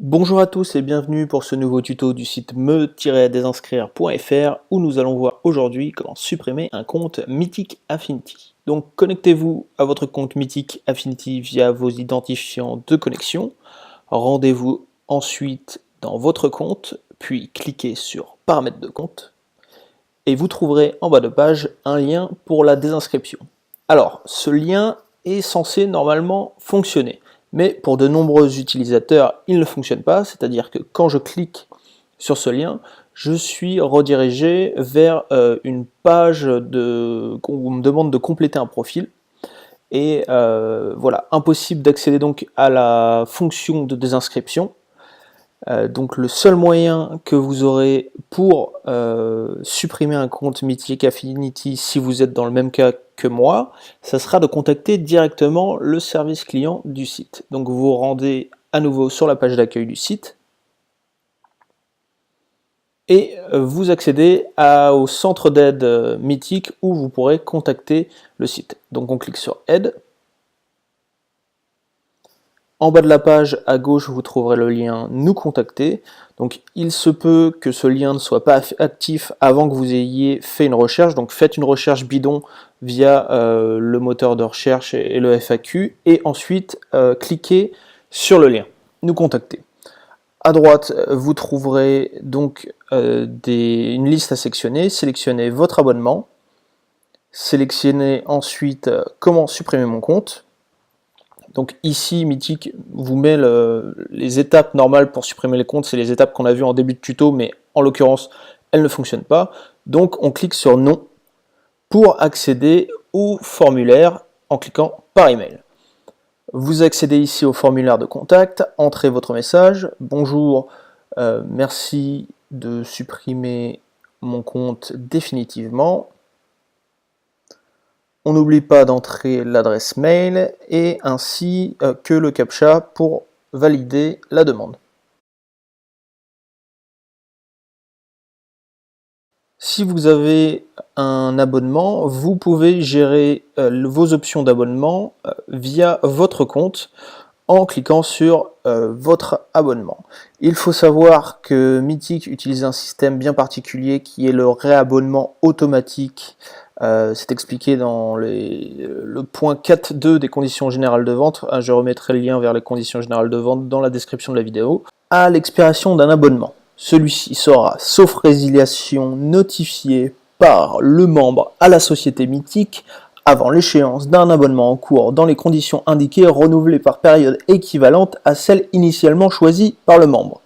Bonjour à tous et bienvenue pour ce nouveau tuto du site me-désinscrire.fr où nous allons voir aujourd'hui comment supprimer un compte Mythic Affinity. Donc connectez-vous à votre compte Mythic Affinity via vos identifiants de connexion. Rendez-vous ensuite dans votre compte, puis cliquez sur Paramètres de compte et vous trouverez en bas de page un lien pour la désinscription. Alors, ce lien est censé normalement fonctionner. Mais pour de nombreux utilisateurs, il ne fonctionne pas, c'est-à-dire que quand je clique sur ce lien, je suis redirigé vers une page où on me demande de compléter un profil. Et voilà, impossible d'accéder donc à la fonction de désinscription. Donc le seul moyen que vous aurez pour supprimer un compte Mythic Affinity si vous êtes dans le même cas que moi, ça sera de contacter directement le service client du site. Donc vous vous rendez à nouveau sur la page d'accueil du site et vous accédez au centre d'aide Mythic où vous pourrez contacter le site. Donc on clique sur Aide. En bas de la page, à gauche, vous trouverez le lien Nous contacter. Donc il se peut que ce lien ne soit pas actif avant que vous ayez fait une recherche. Donc faites une recherche bidon via le moteur de recherche et le FAQ. Et ensuite, cliquez sur le lien Nous contacter. À droite, vous trouverez donc une liste à sectionner. Sélectionnez votre abonnement. Sélectionnez ensuite Comment supprimer mon compte. Donc ici, Mythic vous met les étapes normales pour supprimer les comptes, c'est les étapes qu'on a vues en début de tuto, mais en l'occurrence, elles ne fonctionnent pas. Donc on clique sur Non pour accéder au formulaire en cliquant par email. Vous accédez ici au formulaire de contact, entrez votre message. Bonjour, merci de supprimer mon compte définitivement. On n'oublie pas d'entrer l'adresse mail et ainsi que le CAPTCHA pour valider la demande. Si vous avez un abonnement, vous pouvez gérer vos options d'abonnement via votre compte en cliquant sur votre abonnement. Il faut savoir que Mythic utilise un système bien particulier qui est le réabonnement automatique. C'est expliqué dans le point 4.2 des conditions générales de vente. Je remettrai le lien vers les conditions générales de vente dans la description de la vidéo. À l'expiration d'un abonnement, celui-ci sera, sauf résiliation, notifié par le membre à la société Mythic avant l'échéance d'un abonnement en cours dans les conditions indiquées, renouvelées par période équivalente à celle initialement choisie par le membre.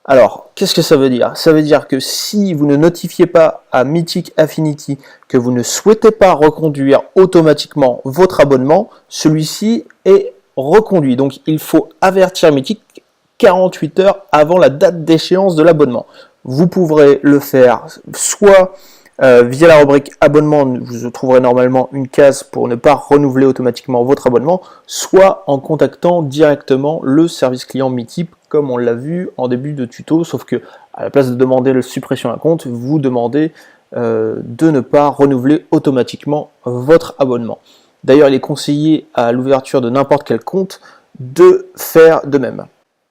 Alors, qu'est-ce que ça veut dire? Ça veut dire que si vous ne notifiez pas à Mythic Affinity que vous ne souhaitez pas reconduire automatiquement votre abonnement, celui-ci est reconduit. Donc il faut avertir Mythic 48 heures avant la date d'échéance de l'abonnement. Vous pourrez le faire soit via la rubrique abonnement, vous trouverez normalement une case pour ne pas renouveler automatiquement votre abonnement, soit en contactant directement le service client Mythic, comme on l'a vu en début de tuto, sauf que à la place de demander la suppression d'un compte, vous demandez de ne pas renouveler automatiquement votre abonnement. D'ailleurs, il est conseillé à l'ouverture de n'importe quel compte de faire de même.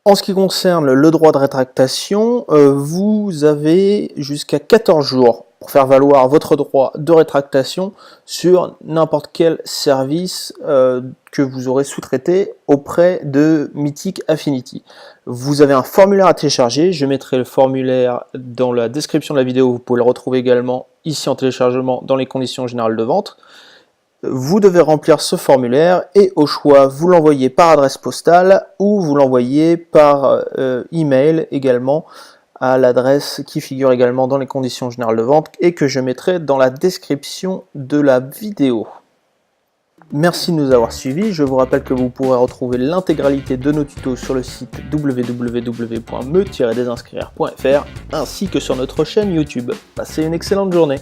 En ce qui concerne le droit de rétractation, vous avez jusqu'à 14 jours pour faire valoir votre droit de rétractation sur n'importe quel service que vous aurez sous-traité auprès de Mythic Affinity. Vous avez un formulaire à télécharger, je mettrai le formulaire dans la description de la vidéo, vous pouvez le retrouver également ici en téléchargement dans les conditions générales de vente. Vous devez remplir ce formulaire et au choix, vous l'envoyez par adresse postale ou vous l'envoyez par email également à l'adresse qui figure également dans les conditions générales de vente et que je mettrai dans la description de la vidéo. Merci de nous avoir suivis. Je vous rappelle que vous pourrez retrouver l'intégralité de nos tutos sur le site www.me-désinscrire.fr ainsi que sur notre chaîne YouTube. Passez une excellente journée.